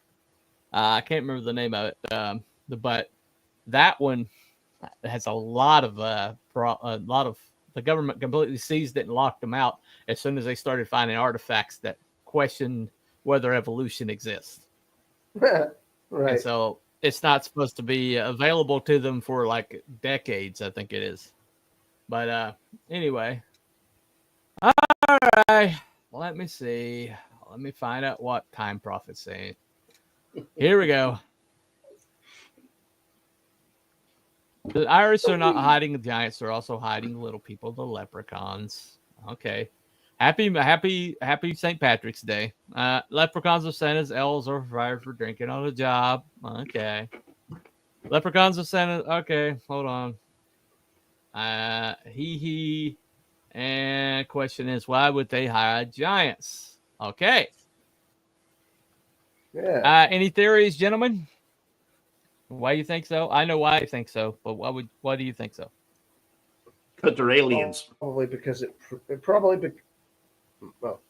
I can't remember the name of it, but that one has a lot of the government completely seized it and locked them out as soon as they started finding artifacts that questioned whether evolution exists. Right. And so it's not supposed to be available to them for like decades, I think it is. But anyway. All right. Let me see. Let me find out what Time Prophet's saying. Here we go. The Irish are not hiding the giants; they're also hiding little people, the leprechauns. Okay. Happy St. Patrick's Day. Leprechauns are Santa's, elves are fired for drinking on the job. Okay. Leprechauns are Santa. Okay, hold on. He. And question is, why would they hide giants? Okay. Yeah. Any theories, gentlemen? Why you think so? I know why I think so, but why do you think so? Because they're aliens. Probably because well,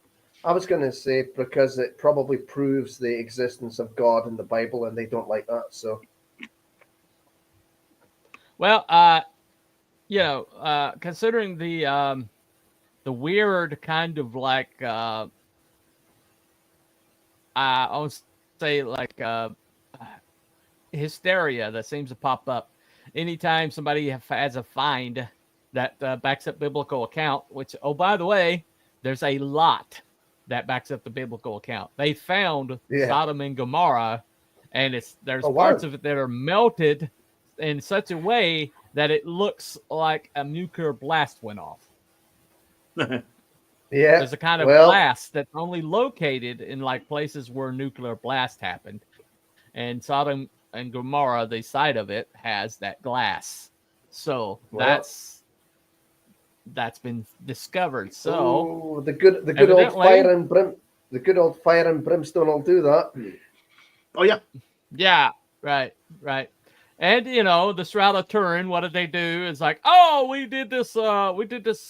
I was going to say because it probably proves the existence of God in the Bible, and they don't like that. So, well, considering the weird kind of like I would say like hysteria that seems to pop up anytime somebody has a find that backs up biblical account, which, oh, by the way, there's a lot that backs up the biblical account. They found Sodom and Gomorrah, and there's parts of it that are melted in such a way that it looks like a nuclear blast went off. There's a kind of blast that's only located in like places where nuclear blast happened, and Sodom and Gomorrah, the site of it, has that glass. So that's been discovered. So the good old fire and brimstone will do that. Oh yeah, right. And the Shroud of Turin, what did they do? It's like, oh, we did this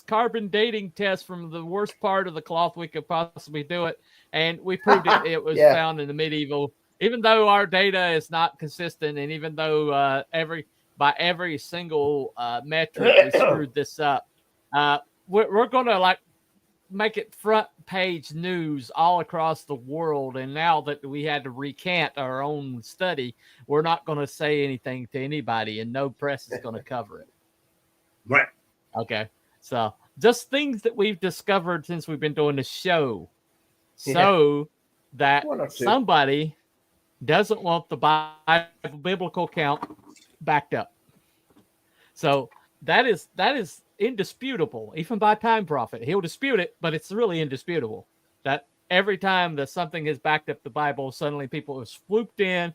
carbon dating test from the worst part of the cloth we could possibly do it, and we proved it was found in the medieval. Even though our data is not consistent, and even though by every single metric we screwed this up, we're going to like make it front page news all across the world. And now that we had to recant our own study, we're not going to say anything to anybody, and no press is going to cover it. Right. Okay. So just things that we've discovered since we've been doing the show, so that somebody doesn't want the biblical count backed up. So that is indisputable, even by Time Prophet. He'll dispute it, but it's really indisputable that every time that something has backed up the Bible, suddenly people have swooped in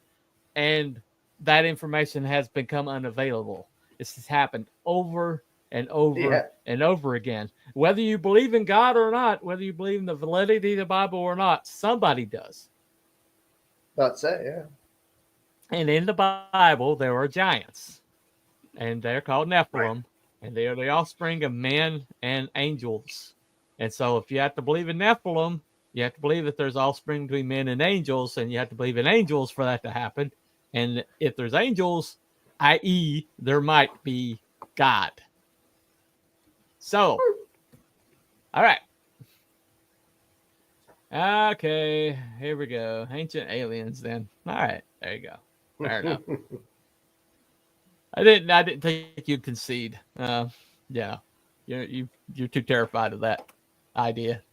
and that information has become unavailable. This has happened over and over and over again. Whether you believe in God or not, whether you believe in the validity of the Bible or not, somebody does. That's it, yeah. And in the Bible, there are giants, and they're called Nephilim, and they are the offspring of men and angels. And so if you have to believe in Nephilim, you have to believe that there's offspring between men and angels, and you have to believe in angels for that to happen. And if there's angels, i.e., there might be God. So, all right. Okay, here we go. Ancient aliens then. All right, there you go. Fair enough. I didn't think you'd concede. Yeah. You're too terrified of that idea.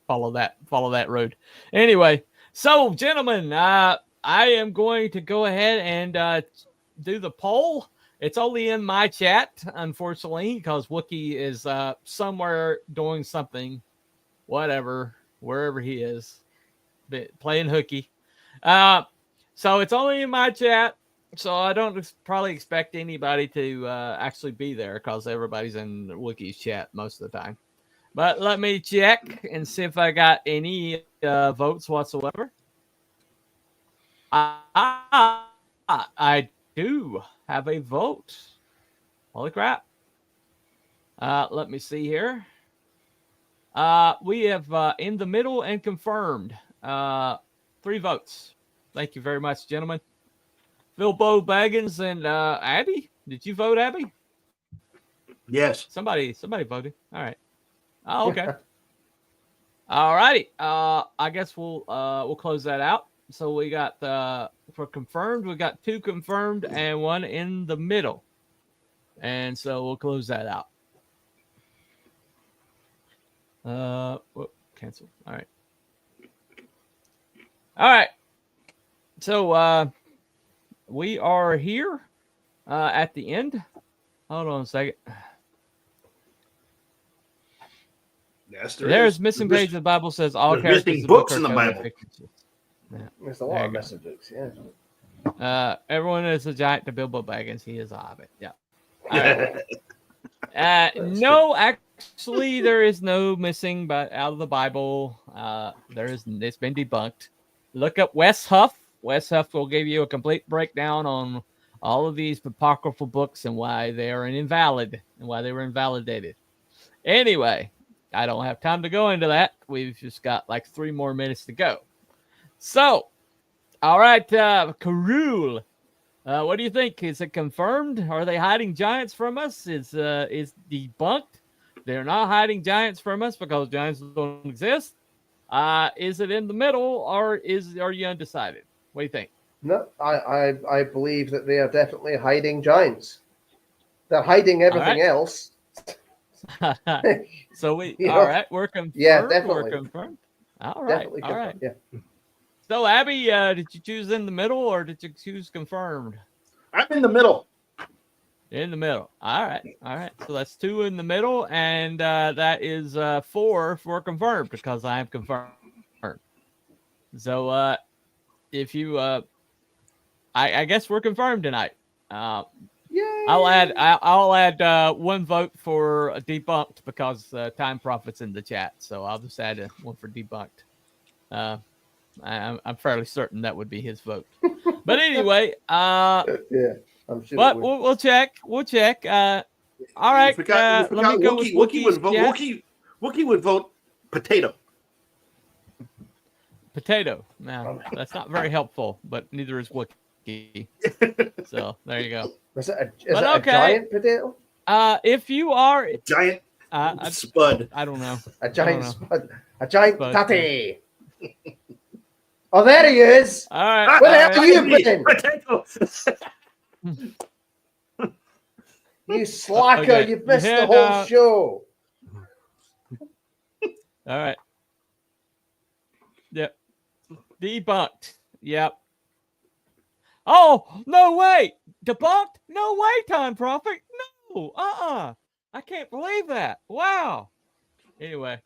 Follow that road. Anyway, so gentlemen, I am going to go ahead and do the poll. It's only in my chat, unfortunately, because Wookie is somewhere doing something, whatever, wherever he is, playing hooky. So it's only in my chat. So I don't probably expect anybody to actually be there because everybody's in Wookie's chat most of the time. But let me check and see if I got any votes whatsoever. I do have a vote. Holy crap. Let me see here. We have in the middle and confirmed 3 votes. Thank you very much, gentlemen. Bilbo Baggins and Abby. Did you vote, Abby? Yes. Somebody voted. All right. Oh, okay. All righty. I guess we'll close that out. So we got for confirmed, we got 2 confirmed and 1 in the middle. And so we'll close that out. Cancel. All right. All right. So we are here at the end. Hold on a second. Yes, There's missing page of the Bible says all there's characters missing of the book books are in the totally Bible. fictitious. Yeah. There's a lot of missing books, yeah. Everyone is a giant to Bilbo Baggins. He is a hobbit. Yeah. All right. No, actually, there is no missing, but out of the Bible, it's been debunked. Look up Wes Huff. Wes Huff will give you a complete breakdown on all of these apocryphal books and why they are invalid and why they were invalidated. Anyway, I don't have time to go into that. We've just got like 3 more minutes to go. So, all right, Karul, what do you think? Is it confirmed? Are they hiding giants from us? Is debunked? They're not hiding giants from us because giants don't exist. Is it in the middle, or are you undecided? What do you think? No, I believe that they are definitely hiding giants. They're hiding everything else. So all right, we're confirmed. Yeah, definitely. We're confirmed. All right, definitely all right. Yeah. So Abby, did you choose in the middle or did you choose confirmed? I'm in the middle. In the middle. All right, all right. So that's 2 in the middle, and that is 4 for confirmed because I am confirmed. So if you, I guess we're confirmed tonight. Yay! I'll add 1 vote for debunked because Time Prophet's in the chat. So I'll just add 1 for debunked. I'm fairly certain that would be his vote. But anyway, yeah, I'm sure. But we'll check. We'll check. All right. Let me go with Wookie would vote. Wookie would vote potato. Potato. No, that's not very helpful. But neither is Wookie. So there you go. Is it a giant potato? If you are giant spud, I don't know. A giant spud. A giant tatty. Oh, there he is. All right. Where the hell have you been? Potato. You slacker. Okay. You've missed the whole show. All right. Yep. Debunked. Yep. Oh, no way. Debunked? No way, Time Prophet. No. I can't believe that. Wow. Anyway.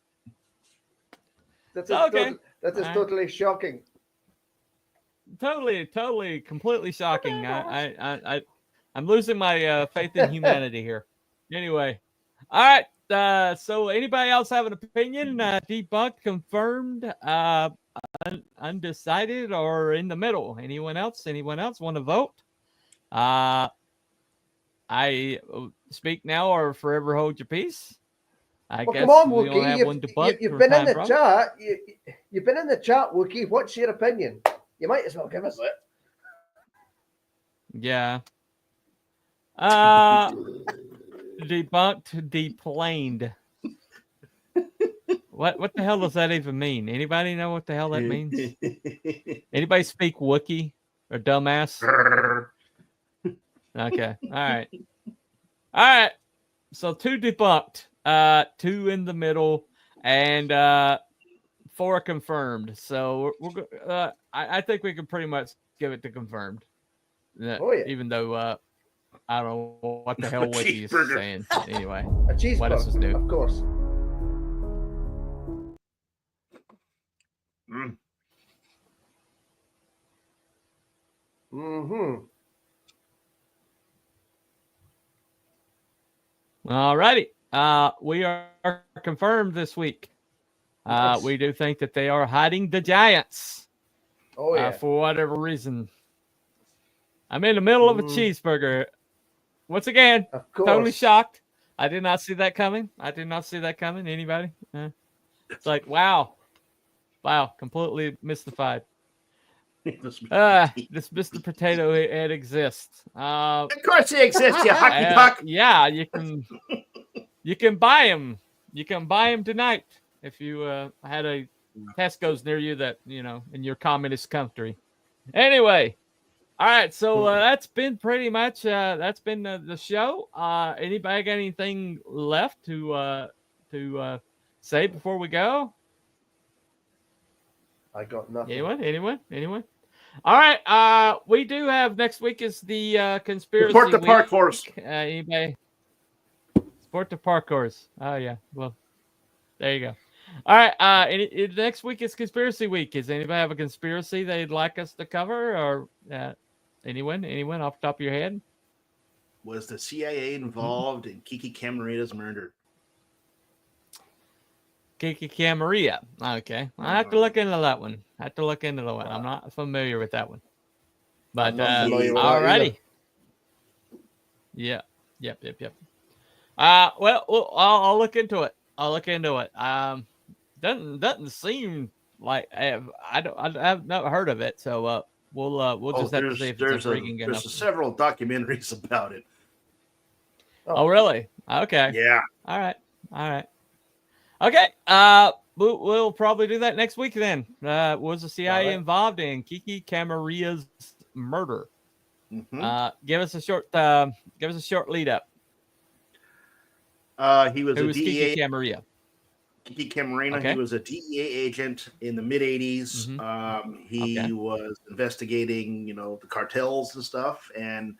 That is totally shocking. Totally, completely shocking. I'm losing my faith in humanity here. Anyway. All right. So anybody else have an opinion? Debunked, confirmed, undecided, or in the middle? Anyone else want to vote? I speak now or forever hold your peace. I guess come on, we Wookie. only have 1 debunk. You've been in the chat. You've been in the chat, Wookie. What's your opinion? You might as well give us it. Yeah. Debunked, deplaned. What the hell does that even mean? Anybody know what the hell that means? Anybody speak Wookie or dumbass? Okay. All right. So 2 debunked, 2 in the middle, and 4 confirmed. So I think we can pretty much give it to confirmed. Oh yeah. Even though I don't know what the hell Wiki is saying. Anyway, a cheeseburger. What else is new? Of course. Mm-hmm. All righty. We are confirmed this week. Nice. We do think that they are hiding the giants. Oh yeah. For whatever reason. I'm in the middle of a cheeseburger. Once again, totally shocked. I did not see that coming. Anybody? It's like, wow. Completely mystified. This Mr. Potato Head exists. Of course he exists, you hockey puck. Yeah, you can buy him. You can buy him tonight if you had a Tesco's near you that, in your communist country. Anyway, all right, so that's been pretty much the show. Anybody got anything left to say before we go? I got nothing. Anyone? All right. We do have next week is the conspiracy Report the week. park horse. Anybody? Sport the park horse. Oh yeah. Well, there you go. All right. Next week is conspiracy week. Does anybody have a conspiracy they'd like us to cover, or anyone off the top of your head? Was the CIA involved in Kiki Camarita's murder? Kiki Camaria. Okay. I have to look into that one. I'm not familiar with that one. But I'm not familiar with that either. alrighty. Yeah. Yep. Well, I'll look into it. Doesn't seem like I've not heard of it. So we'll just have to see if it's intriguing enough. There's several documentaries about it. Oh, really? Okay. Yeah. All right. Okay. We'll probably do that next week then. Was the CIA involved in Kiki Camaria's murder? Mm-hmm. Give us a short lead up. He was Who a was DEA. Kiki Camaria? Kiki Camarena. Okay. He was a DEA agent in the mid '80s. Mm-hmm. He was investigating, the cartels and stuff, and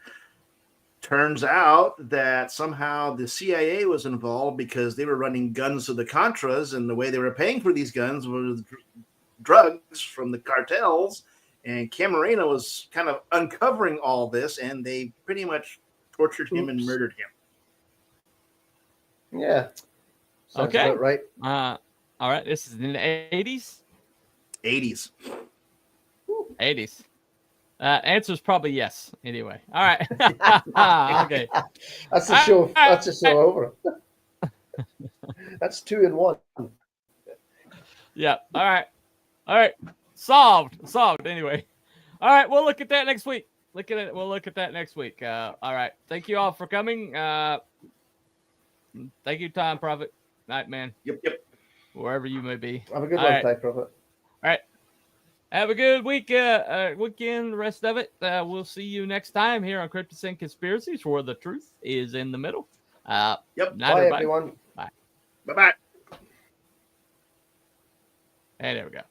turns out that somehow the CIA was involved because they were running guns to the Contras, and the way they were paying for these guns was drugs from the cartels. And Camarena was kind of uncovering all this, and they pretty much tortured him and murdered him. Yeah. Sounds Okay. about right. All right. This is in the 80s. 80s. 80s. Answer's probably yes. Anyway. All right. Okay. That's the show. That's the show over. That's 2 in 1. Yeah. All right. Solved. Anyway. All right. We'll look at that next week. We'll look at that next week. All right. Thank you all for coming. Thank you, Time Prophet. Night Man. Yep. Wherever you may be. Have a good All one, right. Time Prophet. All right. Have a good week, weekend. The rest of it. We'll see you next time here on Cryptids and Conspiracies, where the truth is in the middle. Yep. Night, Bye, everybody. everyone. Bye-bye. And there we go.